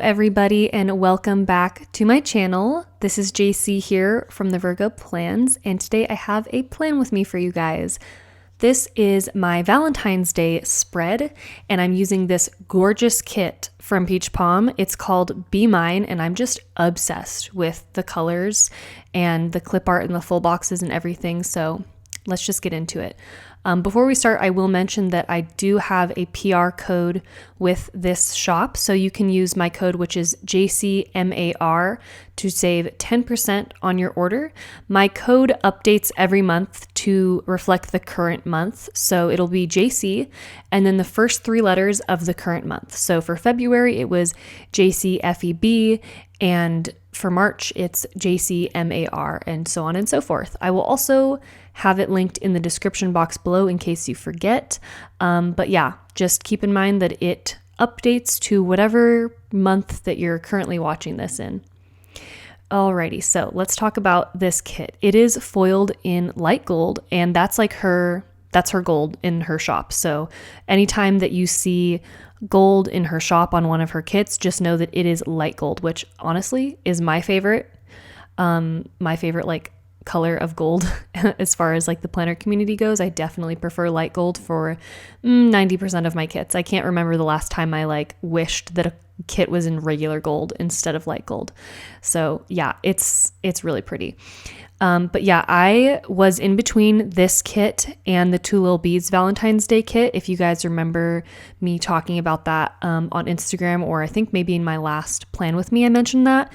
everybody, and welcome back to my channel. This is JC here from the Virgo Plans, and today I have a plan with me for you guys. This is my Valentine's Day spread, and I'm using this gorgeous kit from Peach Palm. It's called Be Mine, and I'm just obsessed with the colors and the clip art and the full boxes and everything, so let's just get into it. Before we start, I will mention that I do have a PR code with this shop, so you can use my code, which is JCMAR, to save 10% on your order. My code updates every month to reflect the current month, so it'll be JC and then the first three letters of the current month. So for February, it was JCFEB, and for March, it's JCMAR, and so on and so forth. I will also have it linked in the description box below in case you forget. But yeah, just keep in mind that it updates to whatever month that you're currently watching this in. Alrighty, so let's talk about this kit. It is foiled in light gold, and that's her gold in her shop. So anytime that you see gold in her shop on one of her kits, just know that it is light gold, which honestly is my favorite. My favorite color of gold as far as the planner community goes. I definitely prefer light gold for 90% of my kits. I can't remember the last time I wished that a kit was in regular gold instead of light gold. So yeah, it's really pretty. But yeah, I was in between this kit and the Two Little Beads Valentine's Day kit. If you guys remember me talking about that on Instagram, or I think maybe in my last plan with me, I mentioned that.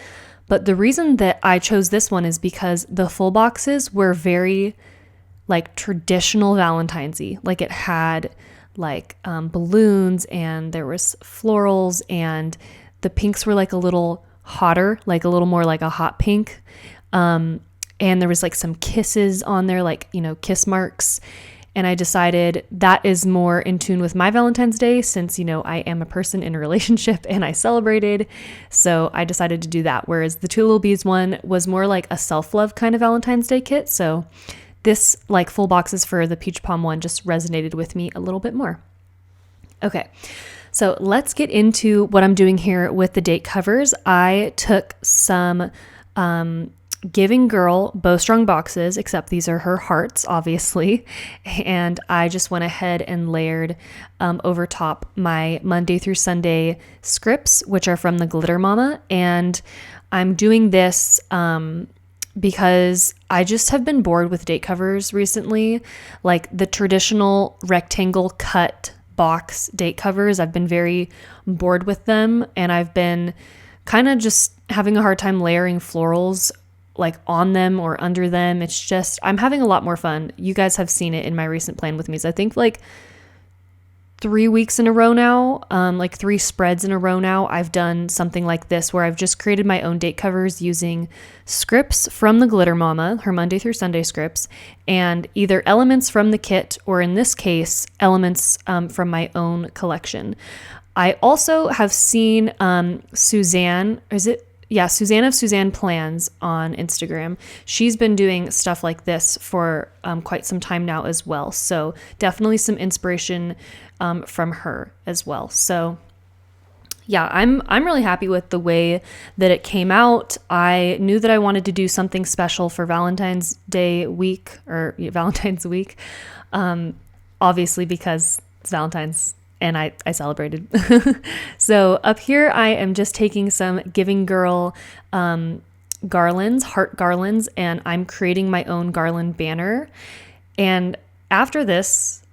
But the reason that I chose this one is because the full boxes were very traditional Valentine's-y. It had balloons, and there was florals, and the pinks were a little hotter, a little more like a hot pink. And there was some kisses on there, kiss marks. And I decided that is more in tune with my Valentine's Day since, I am a person in a relationship and I celebrated. So I decided to do that. Whereas the Two Little Bees one was more like a self-love kind of Valentine's Day kit. So this full boxes for the Peach Palm one just resonated with me a little bit more. Okay. So let's get into what I'm doing here with the date covers. I took some, Giving Girl bowstrung boxes, except these are her hearts, obviously. And I just went ahead and layered over top my Monday through Sunday scripts, which are from the Glitter Mama. And I'm doing this because I just have been bored with date covers recently. The traditional rectangle cut box date covers, I've been very bored with them. And I've been kind of just having a hard time layering florals on them or under them. It's just, I'm having a lot more fun. You guys have seen it in my recent plan with me. So I think 3 weeks in a row now, 3 spreads in a row now, I've done something like this where I've just created my own date covers using scripts from the Glitter Mama, her Monday through Sunday scripts, and either elements from the kit, or in this case, elements from my own collection. I also have seen Suzanne of Suzanne Plans on Instagram. She's been doing stuff like this for quite some time now as well. So definitely some inspiration from her as well. So yeah, I'm really happy with the way that it came out. I knew that I wanted to do something special for Valentine's Day week, or Valentine's week, obviously because it's Valentine's. And I celebrated. So up here, I am just taking some Giving Girl garlands, heart garlands, and I'm creating my own garland banner. And after this,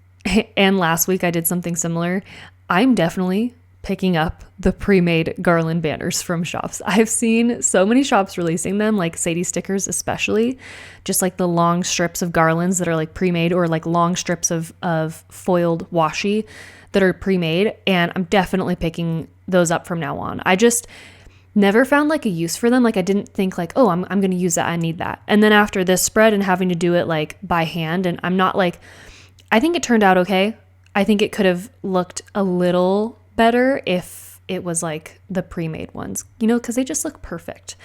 and last week I did something similar, I'm definitely picking up the pre-made garland banners from shops. I've seen so many shops releasing them, like Sadie Stickers especially, just the long strips of garlands that are pre-made, or long strips of foiled washi that are pre-made, and I'm definitely picking those up from now on. I just never found a use for them. I didn't think oh, I'm going to use that. I need that. And then after this spread and having to do it by hand, and I'm not I think it turned out okay. I think it could have looked a little better if it was the pre-made ones, because they just look perfect.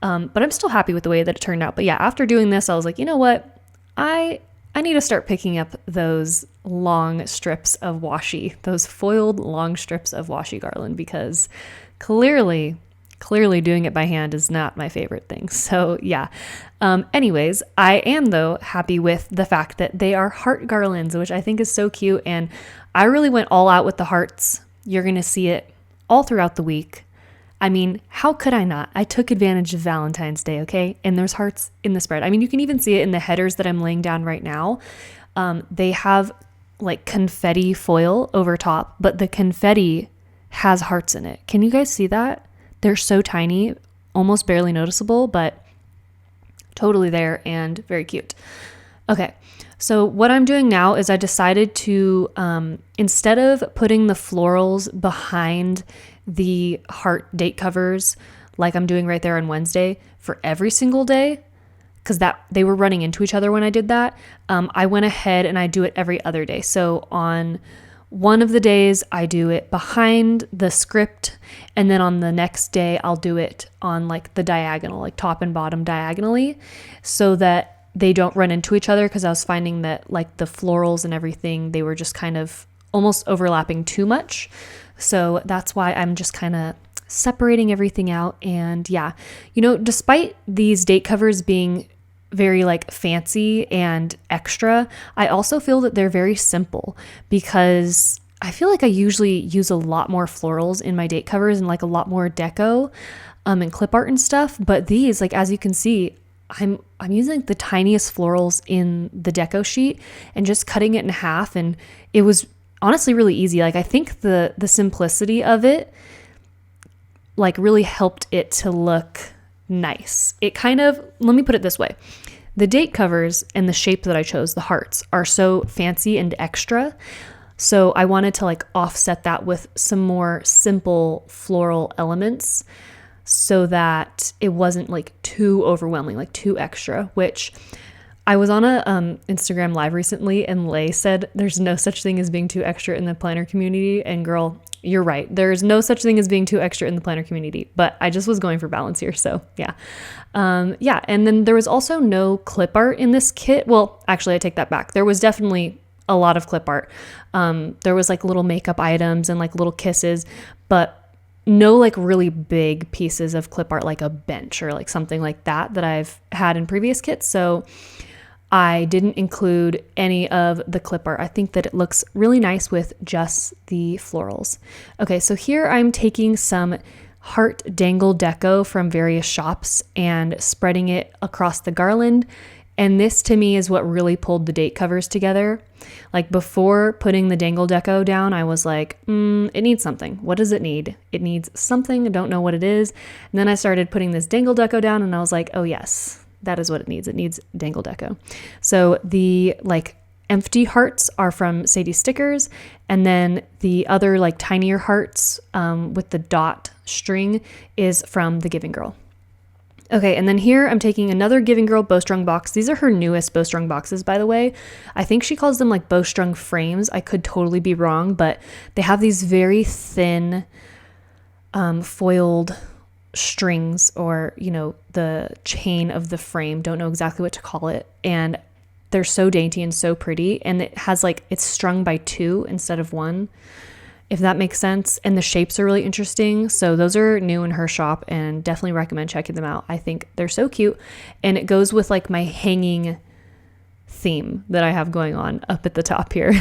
But I'm still happy with the way that it turned out. But yeah, after doing this, I was you know what? I need to start picking up those long strips of washi, those foiled long strips of washi garland, because clearly doing it by hand is not my favorite thing. So yeah. Anyways, I am though happy with the fact that they are heart garlands, which I think is so cute. And I really went all out with the hearts. You're going to see it all throughout the week. I mean, how could I not? I took advantage of Valentine's Day, okay? And there's hearts in the spread. I mean, you can even see it in the headers that I'm laying down right now. They have like confetti foil over top, but the confetti has hearts in it. Can you guys see that? They're so tiny, almost barely noticeable, but totally there and very cute. Okay, so what I'm doing now is I decided to, instead of putting the florals behind the heart date covers like I'm doing right there on Wednesday for every single day, because that they were running into each other when I did that, I went ahead and I do it every other day. So on one of the days I do it behind the script, and then on the next day I'll do it on like the diagonal, like top and bottom diagonally, so that they don't run into each other, because I was finding that like the florals and everything, they were just kind of almost overlapping too much. So that's why I'm just kind of separating everything out. And yeah, despite these date covers being very like fancy and extra, I also feel that they're very simple, because I feel like I usually use a lot more florals in my date covers and like a lot more deco and clip art and stuff. But these, like, as you can see, I'm using the tiniest florals in the deco sheet and just cutting it in half, and it was honestly really easy. Like, I think the simplicity of it like really helped it to look nice. It kind of, let me put it this way. The date covers and the shape that I chose, the hearts, are so fancy and extra. So I wanted to like offset that with some more simple floral elements, so that it wasn't like too overwhelming, like too extra, which I was on a Instagram live recently, and Lay said there's no such thing as being too extra in the planner community. And girl, you're right. There's no such thing as being too extra in the planner community, but I just was going for balance here. So yeah. Yeah. And then there was also no clip art in this kit. Well, actually I take that back. There was definitely a lot of clip art. There was like little makeup items and like little kisses, but no like really big pieces of clip art, like a bench or like something like that I've had in previous kits. So I didn't include any of the clip art. I think that it looks really nice with just the florals. Okay, so here I'm taking some heart dangle deco from various shops and spreading it across the garland. And this to me is what really pulled the date covers together. Like, before putting the dangle deco down, I was like, it needs something. What does it need? It needs something. I don't know what it is. And then I started putting this dangle deco down, and I was like, oh yes, that is what it needs. It needs dangle deco. So the like empty hearts are from Sadie Stickers, and then the other like tinier hearts with the dot string is from the Giving Girl. Okay, and then here I'm taking another Giving Girl bowstrung box. These are her newest bowstrung boxes, by the way. I think she calls them like bowstrung frames. I could totally be wrong, but they have these very thin foiled strings, or, the chain of the frame. Don't know exactly what to call it. And they're so dainty and so pretty. And it has like, it's strung by 2 instead of 1. If that makes sense. And the shapes are really interesting. So those are new in her shop, and definitely recommend checking them out. I think they're so cute. And it goes with like my hanging theme that I have going on up at the top here.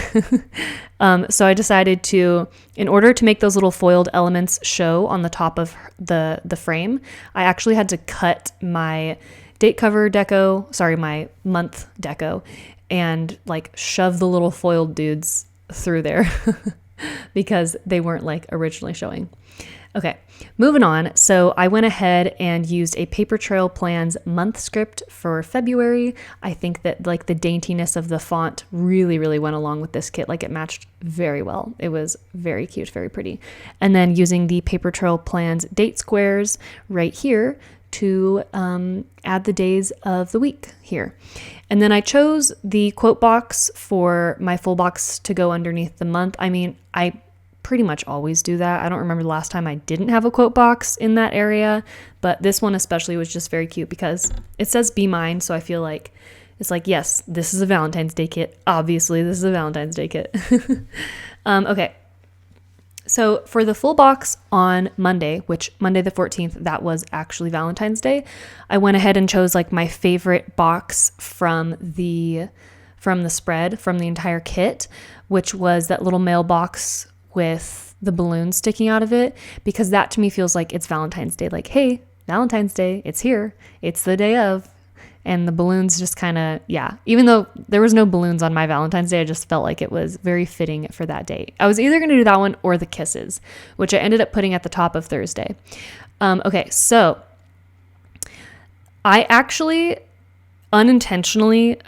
So I decided to, in order to make those little foiled elements show on the top of the frame, I actually had to cut my date cover deco, my month deco, and like shove the little foiled dudes through there. Because they weren't like originally showing. Okay, moving on. So I went ahead and used a Paper Trail Plans month script for February. I think that like the daintiness of the font really, really went along with this kit. Like, it matched very well. It was very cute, very pretty. And then using the Paper Trail Plans date squares right here to add the days of the week here. And then I chose the quote box for my full box to go underneath the month. I mean, I pretty much always do that. I don't remember the last time I didn't have a quote box in that area, but this one especially was just very cute because it says be mine. So I feel like it's like, yes, this is a Valentine's Day kit. Obviously, this is a Valentine's Day kit. Okay. So for the full box on Monday, which Monday the 14th, that was actually Valentine's Day, I went ahead and chose like my favorite box from the spread, from the entire kit, which was that little mailbox with the balloons sticking out of it, because that to me feels like it's Valentine's Day. Like, hey, Valentine's Day, it's here. It's the day of. And the balloons just kind of, yeah, even though there was no balloons on my Valentine's Day, I just felt like it was very fitting for that day. I was either going to do that one or the kisses, which I ended up putting at the top of Thursday. Okay, so I actually unintentionally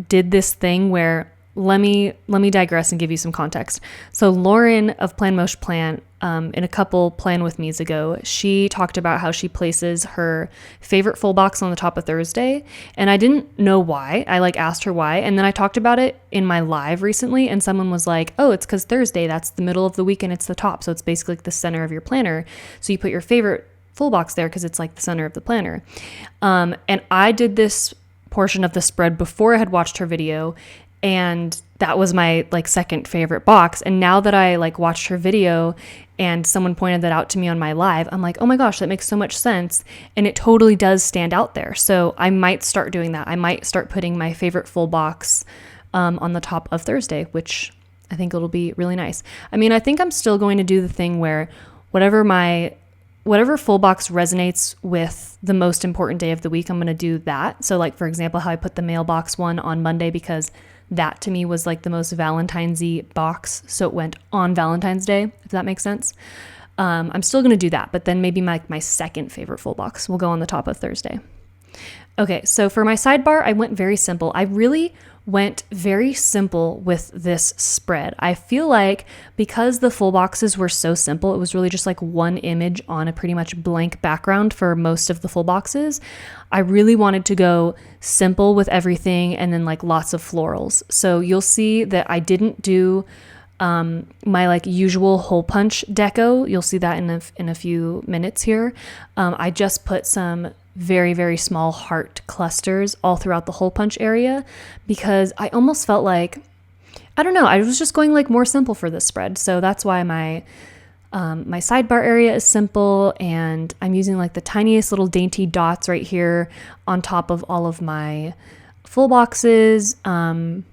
did this thing where, let me digress and give you some context. So Lauren of Plan Mosh Plan, in a couple Plan With Me's ago, she talked about how she places her favorite full box on the top of Thursday, and I didn't know why. I like asked her why, and then I talked about it in my live recently, and someone was like, oh, it's because Thursday, that's the middle of the week and it's the top, so it's basically like the center of your planner, so you put your favorite full box there because it's like the center of the planner. And I did this portion of the spread before I had watched her video, and that was my like second favorite box. And now that I like watched her video and someone pointed that out to me on my live, I'm like, oh my gosh, that makes so much sense. And it totally does stand out there. So I might start doing that. I might start putting my favorite full box on the top of Thursday, which I think it'll be really nice. I mean, I think I'm still going to do the thing where whatever full box resonates with the most important day of the week, I'm going to do that. So like, for example, how I put the mailbox one on Monday, because that to me was like the most Valentine's-y box. So it went on Valentine's Day, if that makes sense. I'm still going to do that, but then maybe my second favorite full box will go on the top of Thursday. Okay, so for my sidebar, I went very simple. I really went very simple with this spread. I feel like because the full boxes were so simple, it was really just like one image on a pretty much blank background for most of the full boxes. I really wanted to go simple with everything and then like lots of florals. So you'll see that I didn't do my like usual hole punch deco. You'll see that in a few minutes here. I just put some very, very small heart clusters all throughout the hole punch area, because I almost felt like, I don't know, I was just going like more simple for this spread. So that's why my sidebar area is simple, and I'm using like the tiniest little dainty dots right here on top of all of my full boxes. And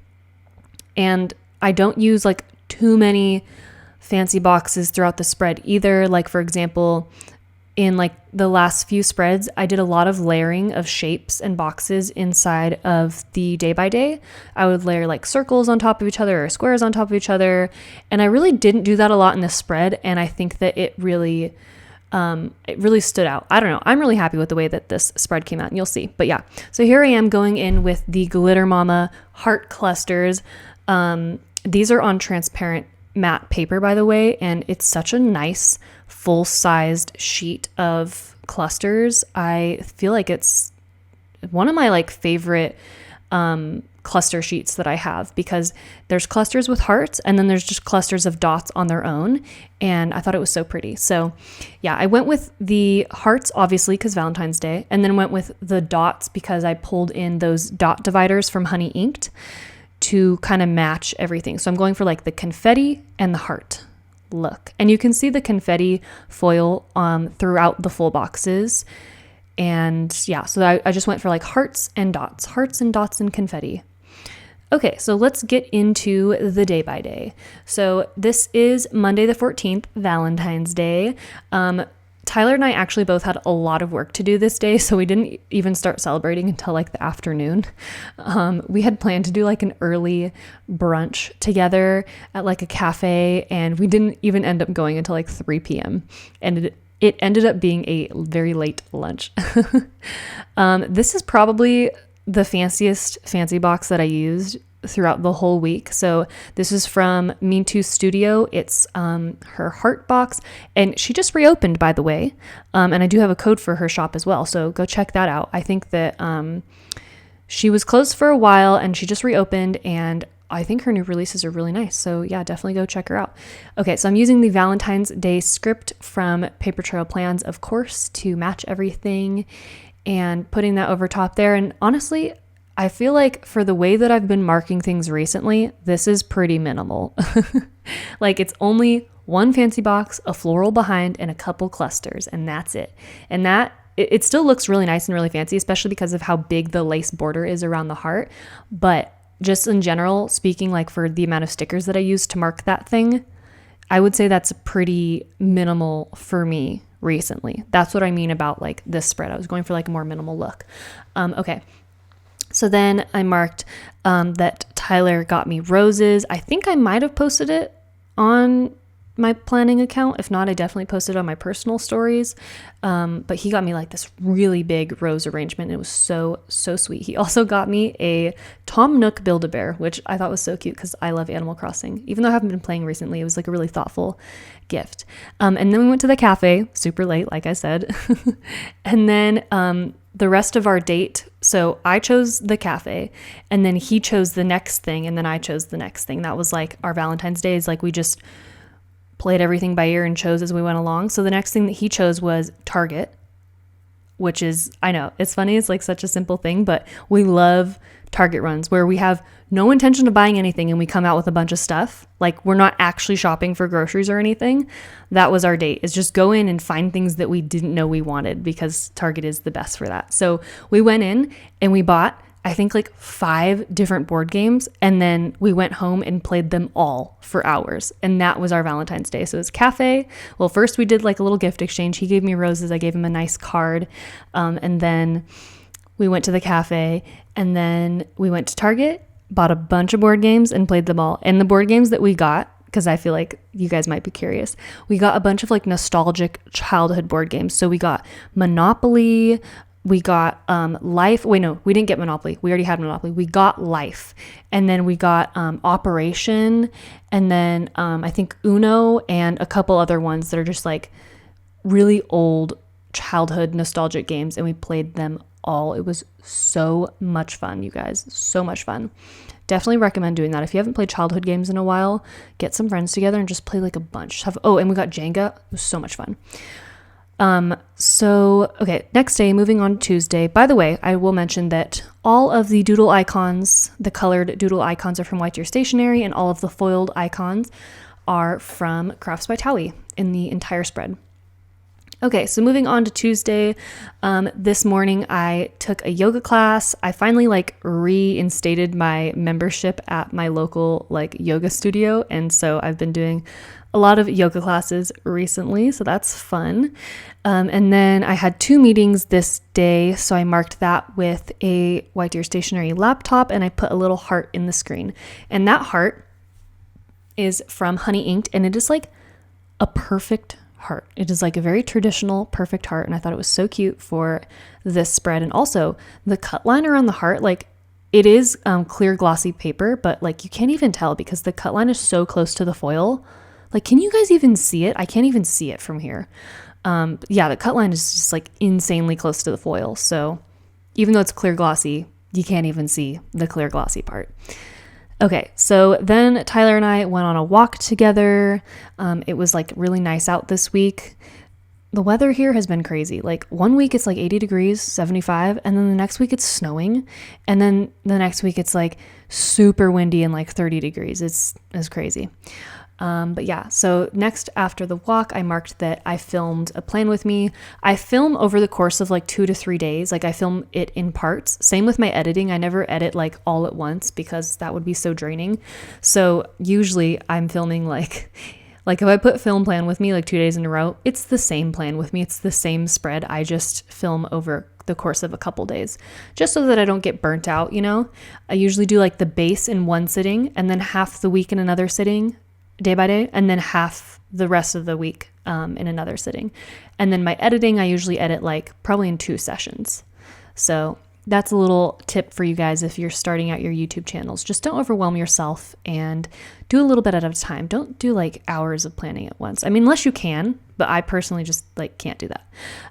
I don't use like too many fancy boxes throughout the spread either. Like for example, in like the last few spreads, I did a lot of layering of shapes and boxes inside of the day by day. I would layer like circles on top of each other or squares on top of each other. And I really didn't do that a lot in this spread. And I think that it really stood out. I don't know. I'm really happy with the way that this spread came out, and you'll see. But yeah, so here I am going in with the Glitter Mama heart clusters. These are on transparent matte paper, by the way, and it's such a nice full-sized sheet of clusters. I feel like it's one of my like favorite cluster sheets that I have, because there's clusters with hearts and then there's just clusters of dots on their own, and I thought it was so pretty. So yeah, I went with the hearts obviously because Valentine's Day, and then went with the dots because I pulled in those dot dividers from Honey Inked to kind of match everything. So I'm going for like the confetti and the heart look. And you can see the confetti foil throughout the full boxes. And yeah, so I just went for like hearts and dots and confetti. Okay, so let's get into the day by day. So this is Monday the 14th, Valentine's Day. Tyler and I actually both had a lot of work to do this day, so we didn't even start celebrating until like the afternoon. We had planned to do like an early brunch together at like a cafe, and we didn't even end up going until like 3 p.m. And it ended up being a very late lunch. This is probably the fanciest fancy box that I used throughout the whole week. So this is from Mean Too Studio. It's her heart box, and she just reopened, by the way. And I do have a code for her shop as well, so go check that out. I think that she was closed for a while and she just reopened, and I think her new releases are really nice. So yeah, definitely go check her out. Okay, so I'm using the Valentine's Day script from Paper Trail Plans, of course, to match everything, and putting that over top there. And honestly, I feel like for the way that I've been marking things recently, this is pretty minimal. Like it's only one fancy box, a floral behind, and a couple clusters, and that's it. And that it still looks really nice and really fancy, especially because of how big the lace border is around the heart. But just in general, speaking like for the amount of stickers that I use to mark that thing, I would say that's pretty minimal for me recently. That's what I mean about like this spread. I was going for like a more minimal look. Okay. So then I marked that Tyler got me roses. I think I might have posted it on my planning account. If not, I definitely posted on my personal stories. But he got me like this really big rose arrangement. It was so sweet. He also got me a Tom Nook Build-A-Bear, which I thought was so cute because I love Animal Crossing. Even though I haven't been playing recently, it was like a really thoughtful gift. And then we went to the cafe super late, like I said. And then the rest of our date, so I chose the cafe and then he chose the next thing and then I chose the next thing. That was like our Valentine's Day, is like we just played everything by ear and chose as we went along. So the next thing that he chose was Target, which is, I know, it's funny. It's like such a simple thing, but we love Target runs where we have no intention of buying anything and we come out with a bunch of stuff. Like we're not actually shopping for groceries or anything. That was our date, is just go in and find things that we didn't know we wanted, because Target is the best for that. So we went in and we bought, I think, like 5 different board games, and then we went home and played them all for hours. And that was our Valentine's Day. So it was cafe. Well, first we did like a little gift exchange. He gave me roses. I gave him a nice card. And then we went to the cafe, and then we went to Target, bought a bunch of board games and played them all. And the board games that we got, because I feel like you guys might be curious, we got a bunch of like nostalgic childhood board games. So we got Monopoly, we got Life. Wait, no, we didn't get Monopoly. We already had Monopoly. We got Life. And then we got Operation. And then I think Uno and a couple other ones that are just like really old childhood nostalgic games. And we played them all. It was so much fun, you guys. So much fun. Definitely recommend doing that. If you haven't played childhood games in a while, get some friends together and just play like a bunch. And we got Jenga. It was so much fun. Okay, next day, moving on to Tuesday. By the way, I will mention that all of the doodle icons, the colored doodle icons, are from White Deer Stationery, and all of the foiled icons are from Crafts by THAOWIE in the entire spread. Okay, so moving on to Tuesday, this morning I took a yoga class. I finally like reinstated my membership at my local like yoga studio, and so I've been doing a lot of yoga classes recently, so that's fun. And then I had 2 meetings this day, so I marked that with a White Deer Stationery laptop, and I put a little heart in the screen. And that heart is from Honey Inked, and it is like a perfect heart. It is like a very traditional perfect heart, and I thought it was so cute for this spread. And also the cut line around the heart, like it is clear glossy paper, but like you can't even tell because the cut line is so close to the foil. Like, can you guys even see it? I can't even see it from here. Yeah, the cut line is just like insanely close to the foil. So even though it's clear glossy, you can't even see the clear glossy part. Okay, so then Tyler and I went on a walk together. It was like really nice out this week. The weather here has been crazy. Like one week it's like 80 degrees, 75, and then the next week it's snowing. And then the next week it's like super windy and like 30 degrees. It's crazy. But yeah, so next after the walk, I marked that I filmed a plan with me. I film over the course of like 2 to 3 days. Like I film it in parts. Same with my editing. I never edit like all at once because that would be so draining. So usually I'm filming like if I put film plan with me like 2 days in a row, it's the same plan with me. It's the same spread. I just film over the course of a couple days just so that I don't get burnt out, you know? I usually do like the base in one sitting and then half the week in another sitting, day by day, and then half the rest of the week in another sitting. And then my editing, I usually edit like probably in 2 sessions. So that's a little tip for you guys if you're starting out your YouTube channels. Just don't overwhelm yourself and do a little bit at a time. Don't do like hours of planning at once. I mean, unless you can, but I personally just like can't do that.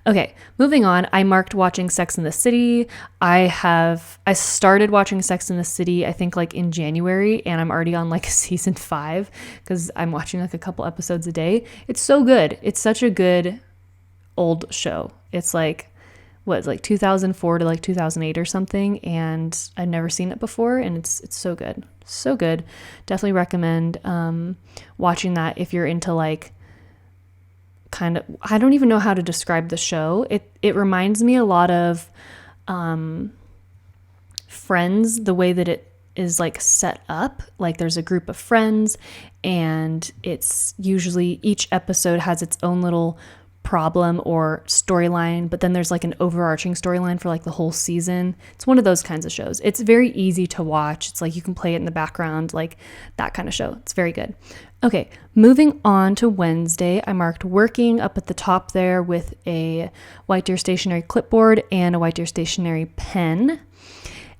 Okay, moving on. I marked watching Sex and the City. I started watching Sex and the City, I think like in January, and I'm already on like season 5 because I'm watching like a couple episodes a day. It's so good. It's such a good old show. It's like like 2004 to like 2008 or something, and I'd never seen it before, and it's so good. So good. Definitely recommend watching that if you're into like kind of, I don't even know how to describe the show. It reminds me a lot of Friends, the way that it is like set up. Like there's a group of friends, and it's usually each episode has its own little problem or storyline, but then there's like an overarching storyline for like the whole season. It's one of those kinds of shows. It's very easy to watch. It's like you can play it in the background, like that kind of show. It's very good. Okay, moving on to Wednesday, I marked working up at the top there with a White Deer stationery clipboard and a White Deer stationery pen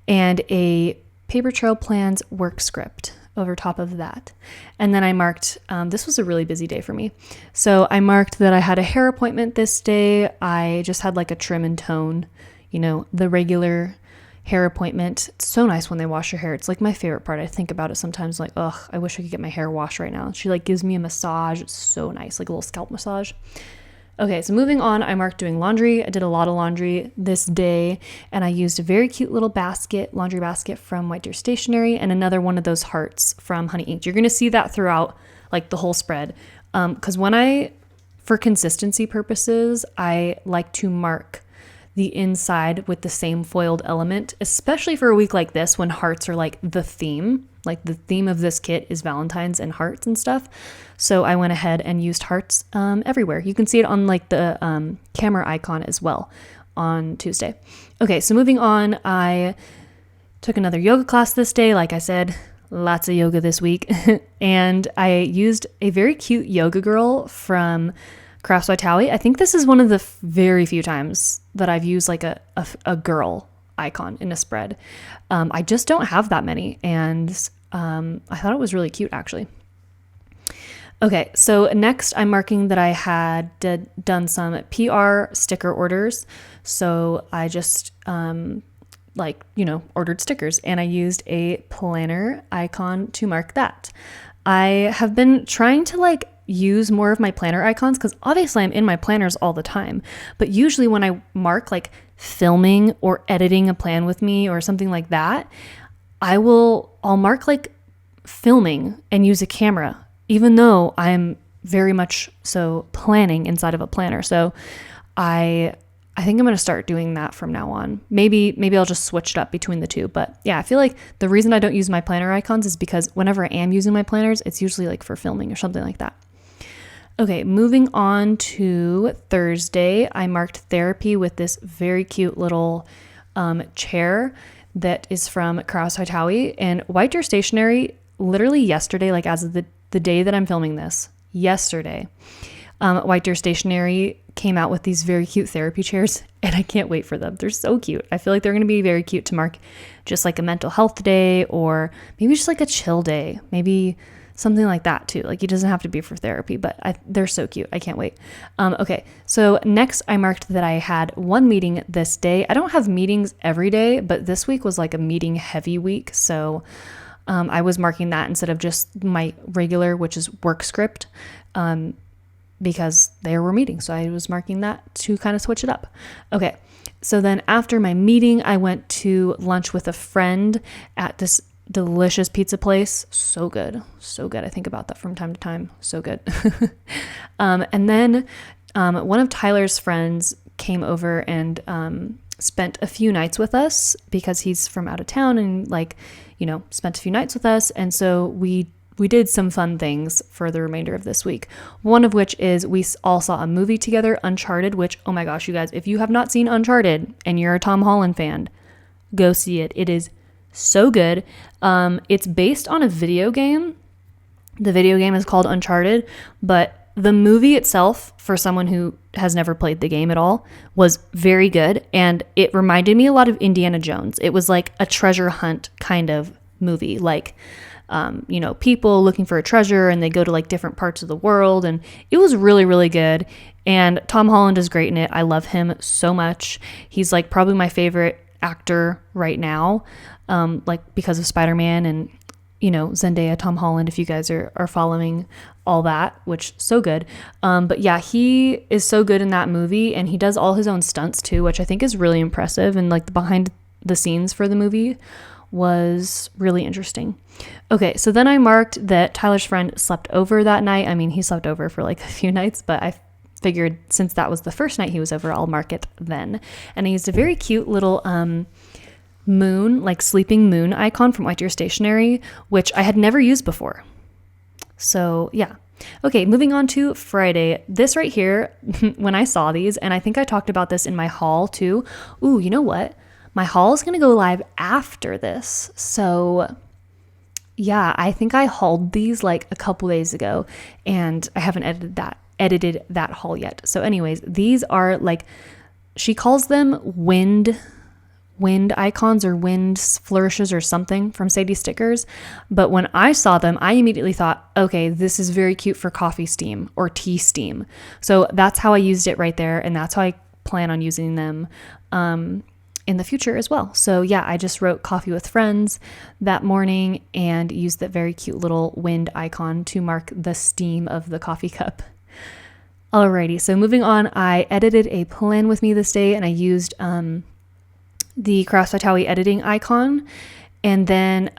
and a Paper Trail Plans work script over top of that. And then I marked, this was a really busy day for me. So I marked that I had a hair appointment this day. I just had like a trim and tone, the regular hair appointment. It's so nice when they wash your hair. It's like my favorite part. I think about it sometimes, like, ugh, I wish I could get my hair washed right now. She like gives me a massage. It's so nice, like a little scalp massage. Okay, so moving on, I marked doing laundry. I did a lot of laundry this day, and I used a very cute little laundry basket from White Deer Stationery, and another one of those hearts from Honey Inked. You're going to see that throughout like the whole spread, because for consistency purposes, I like to mark the inside with the same foiled element, especially for a week like this when hearts are like the theme. Like the theme of this kit is Valentines and hearts and stuff. So I went ahead and used hearts everywhere. You can see it on like the camera icon as well on Tuesday. Okay, so moving on, I took another yoga class this day. Like I said, lots of yoga this week. And I used a very cute yoga girl from Crafts by THAOWIE. I think this is one of the very few times that I've used like a girl icon in a spread. I just don't have that many, and I thought it was really cute actually. Okay, so next I'm marking that I had done some PR sticker orders. So I just ordered stickers, and I used a planner icon to mark that. I have been trying to use more of my planner icons because obviously I'm in my planners all the time, but usually when I mark like filming or editing a plan with me or something like that, I'll mark like filming and use a camera, even though I'm very much so planning inside of a planner. So I think I'm going to start doing that from now on. Maybe I'll just switch it up between the two. But yeah, I feel like the reason I don't use my planner icons is because whenever I am using my planners, it's usually like for filming or something like that. Okay, moving on to Thursday, I marked therapy with this very cute little chair that is from Crafts by THAOWIE, and White Deer Stationery. Literally yesterday, like as of the day that I'm filming this, yesterday, White Deer Stationery came out with these very cute therapy chairs, and I can't wait for them. They're so cute. I feel like they're going to be very cute to mark just like a mental health day, or maybe just like a chill day, maybe something like that too. Like it doesn't have to be for therapy, but they're so cute. I can't wait. Okay, so next I marked that I had one meeting this day. I don't have meetings every day, but this week was like a meeting heavy week. So I was marking that instead of just my regular, which is work script, because there were meetings. So I was marking that to kind of switch it up. Okay, so then after my meeting, I went to lunch with a friend at this delicious pizza place. So good. So good. I think about that from time to time. So good. And then one of Tyler's friends came over and spent a few nights with us because he's from out of town and spent a few nights with us. And so we did some fun things for the remainder of this week. One of which is we all saw a movie together, Uncharted, which, oh my gosh, you guys, if you have not seen Uncharted and you're a Tom Holland fan, go see it. It is so good. It's based on a video game. The video game is called Uncharted, but the movie itself, for someone who has never played the game at all, was very good. And it reminded me a lot of Indiana Jones. It was like a treasure hunt kind of movie, people looking for a treasure and they go to like different parts of the world. And it was really, really good. And Tom Holland is great in it. I love him so much. He's like probably my favorite actor right now, because of Spider-Man, and Zendaya, Tom Holland, if you guys are following all that, which so good. But yeah, he is so good in that movie, and he does all his own stunts too, which I think is really impressive. And like the behind the scenes for the movie was really interesting. Okay, so then I marked that Tyler's friend slept over that night. I mean, he slept over for like a few nights, but I figured since that was the first night he was over, I'll mark it then. And I used a very cute little moon, like sleeping moon icon from White Deer Stationery, which I had never used before. So yeah. Okay, moving on to Friday. This right here, when I saw these, and I think I talked about this in my haul too. Ooh, you know what? My haul is going to go live after this. So yeah, I think I hauled these like a couple days ago, and I haven't edited that haul yet. So anyways, these are like, she calls them wind icons or wind flourishes or something from Sadie Stickers. But when I saw them, I immediately thought, okay, this is very cute for coffee steam or tea steam. So that's how I used it right there. And that's how I plan on using them in the future as well. So yeah, I just wrote coffee with friends that morning and used that very cute little wind icon to mark the steam of the coffee cup. Alrighty, so moving on, I edited a plan with me this day, and I used the Cross by THAOWIE editing icon, and then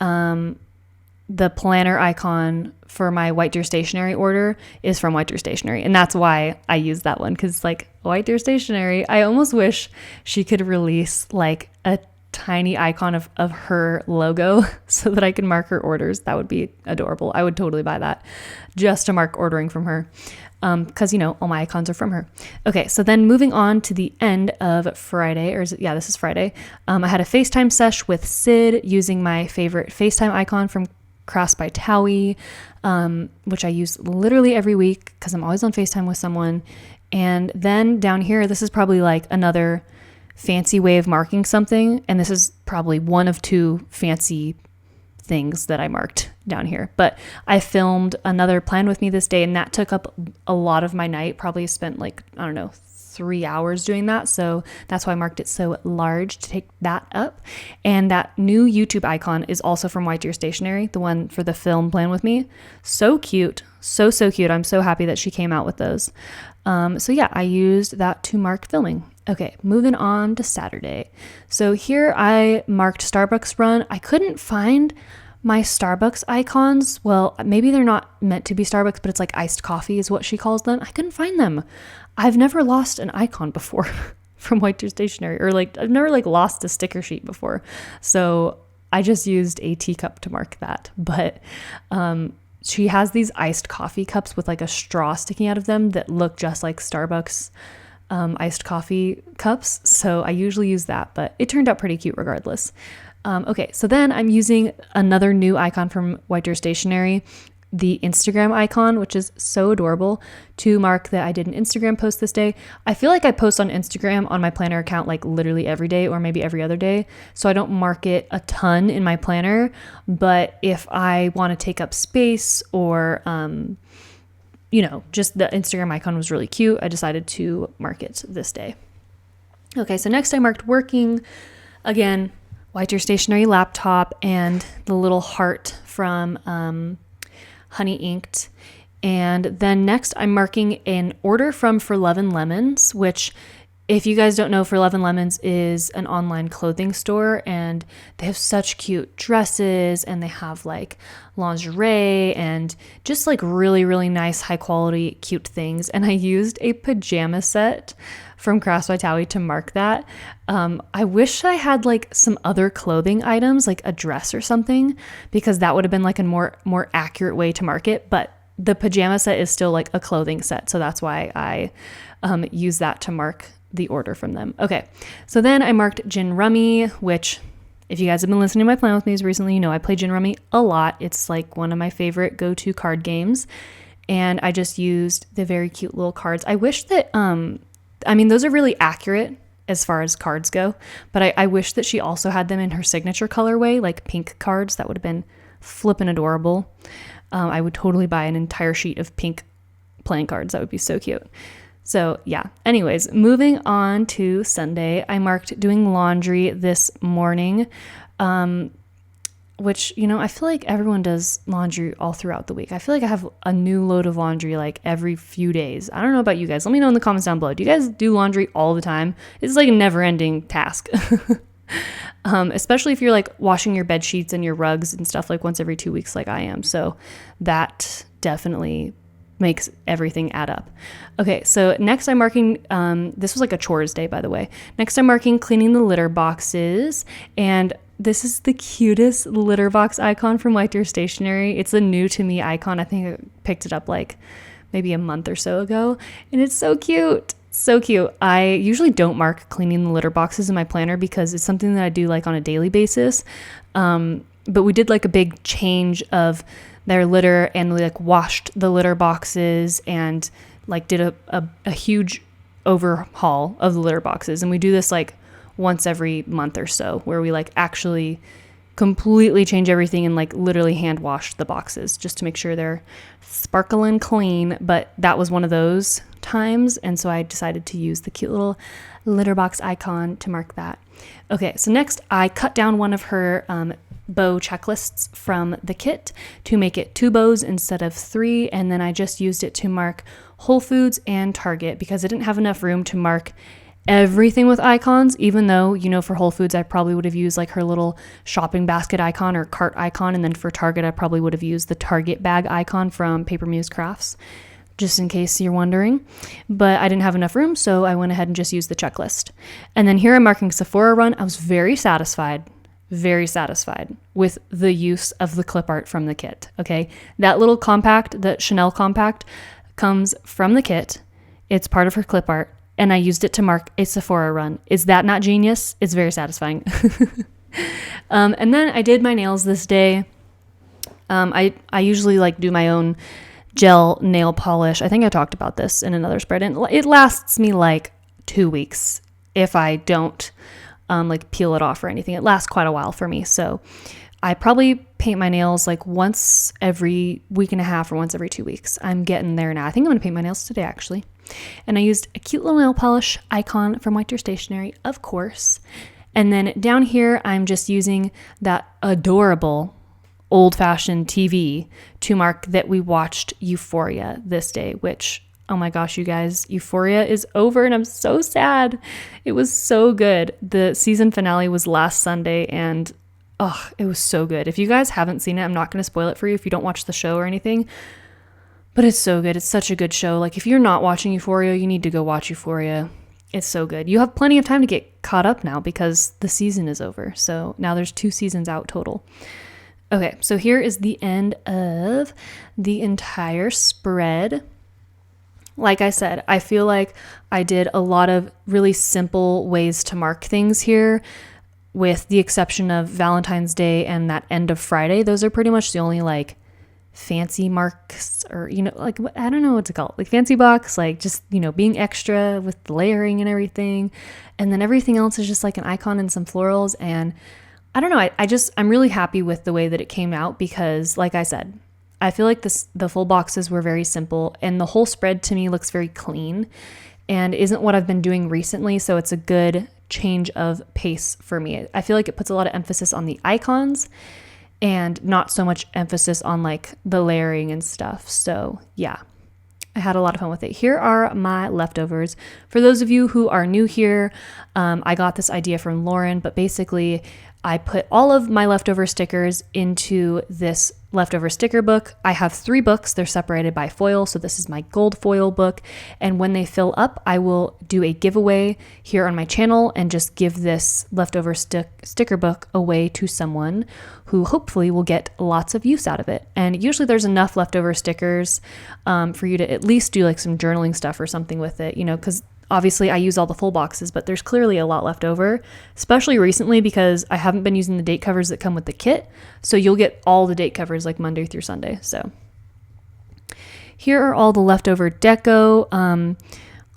the planner icon for my White Deer Stationery order is from White Deer Stationery, and that's why I use that one, because like White Deer Stationery, I almost wish she could release like a tiny icon of her logo so that I can mark her orders. That would be adorable. I would totally buy that just to mark ordering from her. Because, all my icons are from her. Okay, so then moving on to the end of Friday, this is Friday. I had a FaceTime sesh with Sid using my favorite FaceTime icon from Cross by THAOWIE, which I use literally every week because I'm always on FaceTime with someone. And then down here, this is probably like another fancy way of marking something. And this is probably one of two fancy things that I marked down here, but I filmed another plan with me this day, and that took up a lot of my night. Probably spent 3 hours doing that. So that's why I marked it so large to take that up. And that new YouTube icon is also from White Deer Stationery, the one for the film plan with me. So cute. So cute. I'm so happy that she came out with those. So yeah, I used that to mark filming. Okay, moving on to Saturday. So here I marked Starbucks run. I couldn't find my Starbucks icons. Well, maybe they're not meant to be Starbucks, but it's like iced coffee is what she calls them. I couldn't find them. I've never lost an icon before from White Deer Stationery, or I've never lost a sticker sheet before. So I just used a teacup to mark that. But she has these iced coffee cups with like a straw sticking out of them that look just like Starbucks iced coffee cups. So I usually use that, but it turned out pretty cute regardless. Okay, so then I'm using another new icon from White Deer Stationery, the Instagram icon, which is so adorable, to mark that I did an Instagram post this day. I feel like I post on Instagram on my planner account like literally every day or maybe every other day. So I don't mark it a ton in my planner, but if I want to take up space or, just the Instagram icon was really cute, I decided to mark it this day. Okay, so next I marked working. Again, White Deer Stationery laptop and the little heart from Honey Inked. And then next I'm marking an order from For Love and Lemons, which, if you guys don't know, For Love and Lemons is an online clothing store, and they have such cute dresses, and they have like lingerie and just like really, really nice, high quality, cute things. And I used a pajama set from Cross by THAOWIE to mark that. I wish I had like some other clothing items, like a dress or something, because that would have been like a more accurate way to mark it. But the pajama set is still like a clothing set, so that's why I use that to mark the order from them. Okay, so then I marked Gin Rummy, which, if you guys have been listening to my plan with me recently, you know I play Gin Rummy a lot. It's like one of my favorite go-to card games, and I just used the very cute little cards. I wish that, those are really accurate as far as cards go, but I wish that she also had them in her signature colorway, like pink cards. That would have been flippin' adorable. I would totally buy an entire sheet of pink playing cards. That would be so cute. So yeah, anyways, moving on to Sunday, I marked doing laundry this morning. which, you know, I feel like everyone does laundry all throughout the week. I feel like I have a new load of laundry like every few days. I don't know about you guys. Let me know in the comments down below. Do you guys do laundry all the time? It's like a never-ending task. Especially if you're like washing your bed sheets and your rugs and stuff like once every 2 weeks like I am. So that definitely makes everything add up. Okay, so next I'm marking, this was like a chores day, by the way. Next I'm marking cleaning the litter boxes, and this is the cutest litter box icon from White Deer Stationery. It's a new to me icon. I think I picked it up like maybe a month or so ago, and it's so cute. So cute. I usually don't mark cleaning the litter boxes in my planner because it's something that I do like on a daily basis. But we did like a big change of their litter, and we like washed the litter boxes and like did a huge overhaul of the litter boxes. And we do this like once every month or so, where we like actually completely change everything and like literally hand wash the boxes just to make sure they're sparkling clean. But that was one of those times, and so I decided to use the cute little litter box icon to mark that. Okay, so next I cut down one of her bow checklists from the kit to make it 2 bows instead of 3, and then I just used it to mark Whole Foods and Target because I didn't have enough room to mark everything with icons, even though, you know, for Whole Foods I probably would have used like her little shopping basket icon or cart icon, and then for Target I probably would have used the Target bag icon from Paper Muse Crafts, just in case you're wondering. But I didn't have enough room, so I went ahead and just used the checklist. And then here I'm marking Sephora run. I was very satisfied with the use of the clip art from the kit. Okay, that little compact, the Chanel compact, comes from the kit. It's part of her clip art, and I used it to mark a Sephora run. Is that not genius? It's very satisfying. And then I did my nails this day. I usually like do my own gel nail polish. I think I talked about this in another spread, and it lasts me like 2 weeks if I don't like peel it off or anything. It lasts quite a while for me. So I probably paint my nails like once every week and a half or once every 2 weeks. I'm getting there now. I think I'm going to paint my nails today, actually. And I used a cute little nail polish icon from White Deer Stationery, of course. And then down here, I'm just using that adorable old-fashioned TV to mark that we watched Euphoria this day, which, oh my gosh, you guys, Euphoria is over and I'm so sad. It was so good. The season finale was last Sunday, and oh, it was so good. If you guys haven't seen it, I'm not going to spoil it for you if you don't watch the show or anything, but it's so good. It's such a good show. Like, if you're not watching Euphoria, you need to go watch Euphoria. It's so good. You have plenty of time to get caught up now because the season is over. So now there's 2 seasons out total. Okay, so here is the end of the entire spread. Like I said, I feel like I did a lot of really simple ways to mark things here, with the exception of Valentine's Day and that end of Friday. Those are pretty much the only like fancy marks, or, you know, like, I don't know what's it called, like fancy box, like just, you know, being extra with the layering and everything. And then everything else is just like an icon and some florals. And I don't know, I'm really happy with the way that it came out because, like I said, I feel like the full boxes were very simple, and the whole spread to me looks very clean and isn't what I've been doing recently. So it's a good change of pace for me. I feel like it puts a lot of emphasis on the icons and not so much emphasis on like the layering and stuff. So yeah, I had a lot of fun with it. Here are my leftovers. For those of you who are new here, I got this idea from Lauren, but basically I put all of my leftover stickers into this leftover sticker book. I have 3 books. They're separated by foil. So this is my gold foil book. And when they fill up, I will do a giveaway here on my channel and just give this leftover sticker book away to someone who hopefully will get lots of use out of it. And usually there's enough leftover stickers for you to at least do like some journaling stuff or something with it, you know, because obviously I use all the full boxes, but there's clearly a lot left over, especially recently because I haven't been using the date covers that come with the kit. So you'll get all the date covers like Monday through Sunday. So here are all the leftover deco.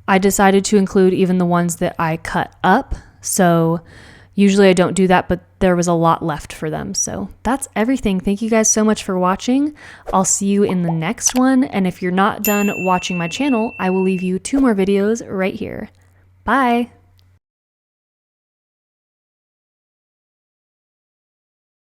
I decided to include even the ones that I cut up. So usually I don't do that, but there was a lot left for them. So that's everything. Thank you guys so much for watching. I'll see you in the next one. And if you're not done watching my channel, I will leave you 2 more videos right here. Bye.